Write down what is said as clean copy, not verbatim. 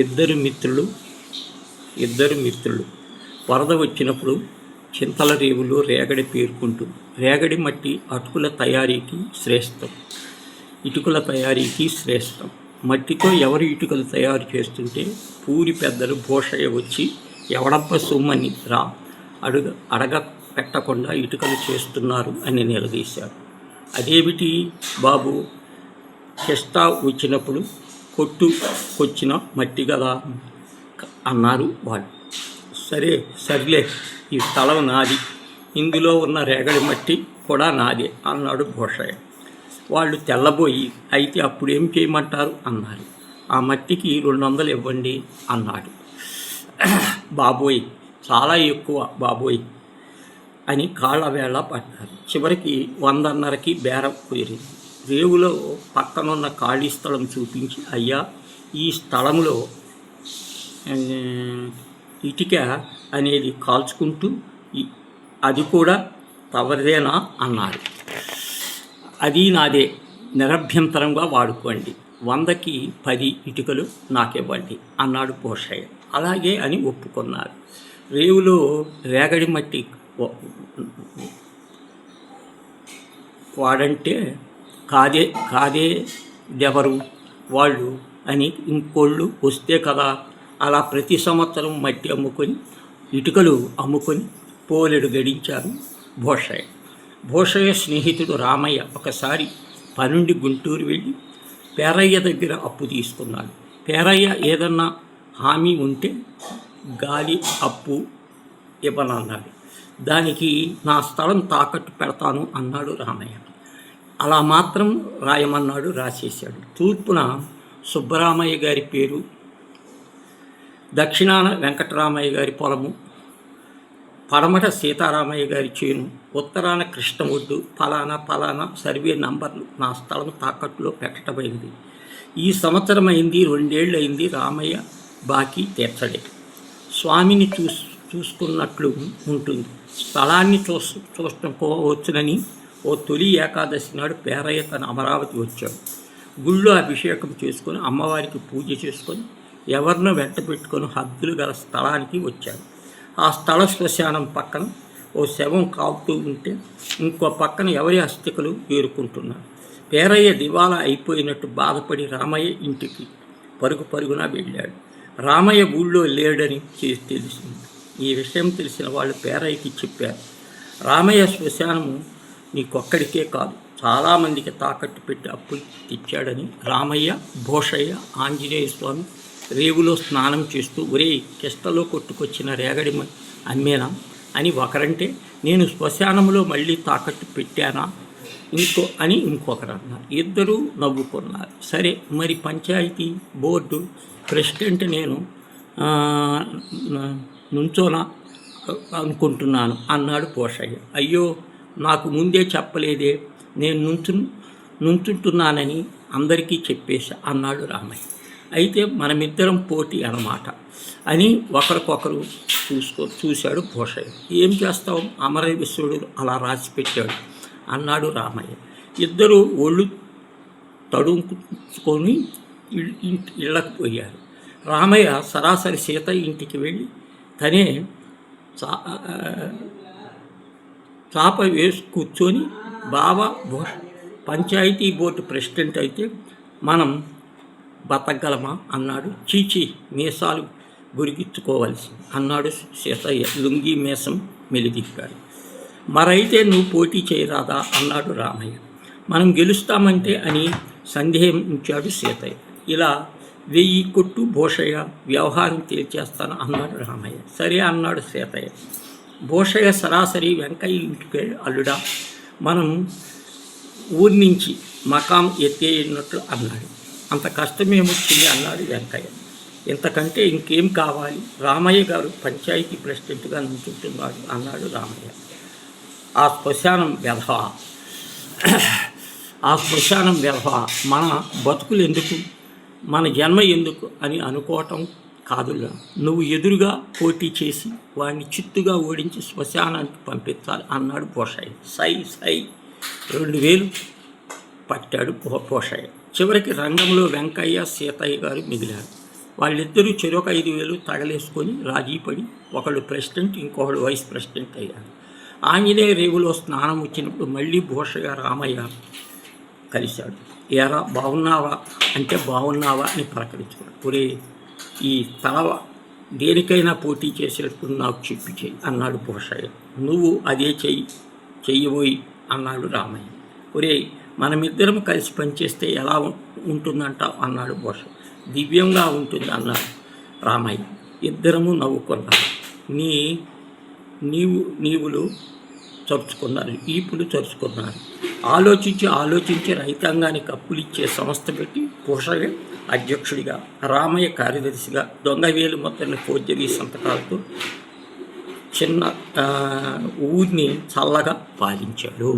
ఇద్దరు మిత్రులు వరద వచ్చినప్పుడు చింతల రేవులో రేగడి పేర్కొంటూ, రేగడి మట్టి ఇటుకల తయారీకి శ్రేష్టం. మట్టితో ఎవరు ఇటుకలు తయారు చేస్తుంటే పూరి పెద్దలు భూషయ్య వచ్చి ఎవడబ్బ సొమ్మని అడగ పెట్టకుండా ఇటుకలు చేస్తున్నారు అని నిలదీశారు. అదేమిటి బాబు, కిష్టా వచ్చినప్పుడు కొట్టుకొచ్చిన మట్టి కదా అన్నారు వాళ్ళు. సర్లే, ఈ స్థలం నాది, ఇందులో ఉన్న రేగడి మట్టి కూడా నాదే అన్నాడు భూషయ్య. వాళ్ళు తెల్లబోయి, అయితే అప్పుడేం చేయమంటారు అన్నారు. ఆ మట్టికి 200 ఇవ్వండి అన్నాడు. బాబోయ్, చాలా ఎక్కువ బాబోయ్ అని కాళ్ళ వేళ పడ్డారు. చివరికి 100.5కి బేరం కుదిరింది. రేవులో పక్కనున్న ఖాళీ స్థలం చూపించి, అయ్యా, ఈ స్థలంలో ఇటుక అనేది కాల్చుకుంటూ అది కూడా తవరిదేనా అన్నారు. అది నాదే, నిరభ్యంతరంగా వాడుకోండి, 100కి 10 ఇటుకలు నాకివ్వండి అన్నాడు భూషయ్య. అలాగే అని ఒప్పుకున్నారు. రేవులో రేగడి మట్టి వాడంటే కాదేదెవరు వాళ్ళు అని ఇంకోళ్ళు వస్తే కదా. అలా ప్రతి సంవత్సరం మట్టి ఇటుకలు అమ్ముకొని పోలెడు గడించారు భూషయ్య స్నేహితుడు రామయ్య ఒకసారి పనుండి గుంటూరు వెళ్ళి పేరయ్య దగ్గర అప్పు తీసుకున్నాడు. పేరయ్య ఏదన్నా హామీ ఉంటే గాలి అప్పు ఇవ్వనన్నాడు. దానికి నా స్థలం తాకట్టు పెడతాను అన్నాడు రామయ్య. అలా మాత్రం రాయమన్నాడు, రాసేశాడు. తూర్పున సుబ్బరామయ్య గారి పేరు, దక్షిణాన వెంకటరామయ్య గారి పొలము, పడమట సీతారామయ్య గారి చేను, ఉత్తరాన కృష్ణమొడ్డు, ఫలానా సర్వే నంబర్లు నా స్థలం తాకట్టులో పెట్టడమైంది. ఈ సంవత్సరం అయింది, 2 ఏళ్ళు అయింది. రామయ్య బాకీ తీర్చడే. స్వామిని చూసుకున్నట్లు ఉంటుంది. స్థలాన్ని చూడటం వచ్చునని ఓ తొలి ఏకాదశి నాడు పేరయ్య తన అమరావతి వచ్చాడు. గుళ్ళో అభిషేకం చేసుకొని అమ్మవారికి పూజ చేసుకొని ఎవరినో వెంట పెట్టుకొని హద్దులు గల స్థలానికి వచ్చాడు. ఆ స్థల శ్మశానం పక్కన ఓ శవం కాపుతూ ఉంటే ఇంకో పక్కన ఎవరి అస్థికలు ఏరుకుంటున్నారు. పేరయ్య దివాలా అయిపోయినట్టు బాధపడి రామయ్య ఇంటికి పరుగున వెళ్ళాడు. రామయ్య ఊళ్ళో లేడని తెలిసింది. ఈ విషయం తెలిసిన వాళ్ళు పేరయ్యకి చెప్పారు. రామయ్య శ్మశానము నీకొక్కడికే కాదు, చాలామందికి తాకట్టు పెట్టి అప్పులు తెచ్చాడని రామయ్య, భూషయ్య, ఆంజనేయ స్వామి రేవులో స్నానం చేస్తూ, ఒరే, కిష్టలో కొట్టుకొచ్చిన రేగడి అమ్మేనా అని ఒకరంటే, నేను శ్మశానంలో మళ్ళీ తాకట్టు పెట్టానా అని ఇంకొకరు అన్నారు. ఇద్దరూ నవ్వుకున్నారు. సరే, మరి పంచాయతీ బోర్డు ప్రెసిడెంట్ నేను నుంచోనా అనుకుంటున్నాను అన్నాడు భూషయ్య. అయ్యో, నాకు ముందే చెప్పలేదే, నేను నుంచుంటున్నానని అందరికీ చెప్పేశా అన్నాడు రామయ్య. అయితే మనమిద్దరం పోటీ అన్నమాట అని ఒకరికొకరు చూశాడు భూషయ్య. ఏం చేస్తావు, అమరవిశ్వడు అలా రాసి పెట్టాడు అన్నాడు రామయ్య. ఇద్దరు ఒళ్ళు తడుముకొని ఇళ్ళకు పోయారు. రామయ్య సరాసరి సీతయ్య ఇంటికి వెళ్ళి తనే చాప వేసి కూర్చొని, బావా, పంచాయతీ బోర్డు ప్రెసిడెంట్ అయితే మనం బతకగలమా అన్నాడు. చీచి, మీసాలు గురిగించుకోవలసి అన్నాడు సీతయ్య లుంగి మీసం మెలిదిప్పాడు. మరైతే నువ్వు పోటీ చేయరాదా అన్నాడు రామయ్య. మనం గెలుస్తామంటే అని సందేహించాడు సీతయ్య. ఇలా 1000 కొట్టు భూషయ్య, వ్యవహారం తేల్చేస్తాను అన్నాడు రామయ్య. సరే అన్నాడు సీతయ్య. భూషయ్య సరాసరి వెంకయ్య ఇంటికి, అల్లుడా, మనం ఊరి నుంచి మకాం ఎత్తేయనట్లు అన్నాడు. అంత కష్టమేమొచ్చింది అన్నాడు వెంకయ్య. ఇంతకంటే ఇంకేం కావాలి, రామయ్య గారు పంచాయతీ ప్రెసిడెంట్గా నుంచుంటున్నాడు అన్నాడు రామయ్య. ఆ శ్మశానం వ్యధ మన బతుకులు ఎందుకు, మన జన్మ ఎందుకు అని అనుకోవటం కాదుగా. నువ్వు ఎదురుగా పోటీ చేసి వాడిని చిత్తుగా ఓడించి శ్మశానానికి పంపించాలి అన్నాడు భూషయ్య. సై 2000 పట్టాడు భూషయ్య. చివరికి రంగంలో వెంకయ్య, సీతయ్య గారు మిగిలారు. వాళ్ళిద్దరూ చెరొక 5,000 తగలేసుకొని రాజీపడి ఒకళ్ళు ప్రెసిడెంట్ ఇంకొకళ్ళు వైస్ ప్రెసిడెంట్ అయ్యారు. ఆంజనేయ రేవులో స్నానం వచ్చినప్పుడు మళ్ళీ భూషగా రామయ్య కలిశాడు. ఏరా బాగున్నావా అంటే బాగున్నావా అని పలకరించుకున్నాడు. ఒరే ఈ తలవ దేనికైనా పోటీ చేసేటప్పుడు నాకు చెప్పి చెయ్యి అన్నాడు భూషయ్య. నువ్వు అదే చెయ్యబోయి అన్నాడు రామయ్య. ఒరే మనమిద్దరం కలిసి పనిచేస్తే ఎలా ఉంటుందంటావు అన్నాడు భూషయ్య. దివ్యంగా ఉంటుంది అన్నాడు రామయ్య. ఇద్దరము నవ్వుకున్నారు. నీవులు చరుచుకున్నారు, ఈపులు చరుచుకున్నారు. ఆలోచించి రైతాంగానికి అప్పులిచ్చే సంస్థ పెట్టి భూషయ్య అధ్యక్షుడిగా, రామయ్య కార్యదర్శిగా దొంగ వేలు మొత్తాన్ని ఫోర్జరీ సంతకాలతో చిన్న ఊరిని చల్లగా పాలించాడు.